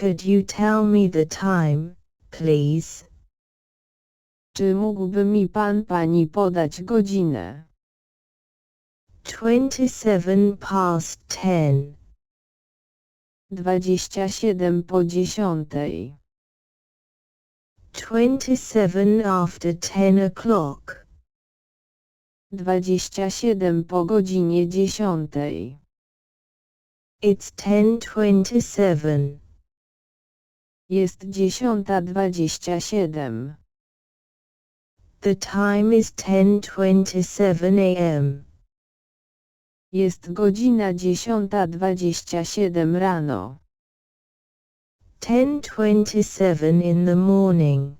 Could you tell me the time, please? Czy mógłby mi pani podać godzinę? 27 past 10. 27 po 10. 27 after 10 o'clock. 27 po godzinie 10. It's 10:27. Jest 10:27. The time is 10:27 a.m. Jest godzina 10:27 rano. 10:27 in the morning.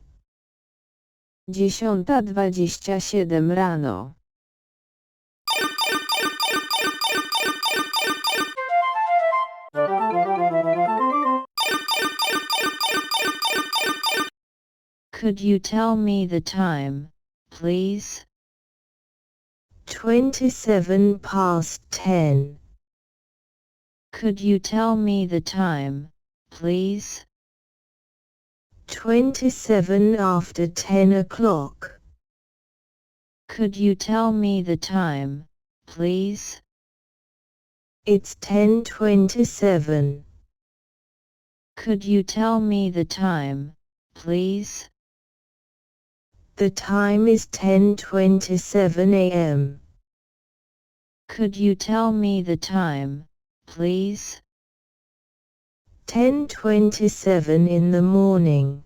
10:27 rano. Could you tell me the time, please? 27 past 10. Could you tell me the time, please? 27 after 10 o'clock. Could you tell me the time, please? It's 10:27. Could you tell me the time, please? The time is 10:27 a.m. Could you tell me the time, please? 10:27 in the morning.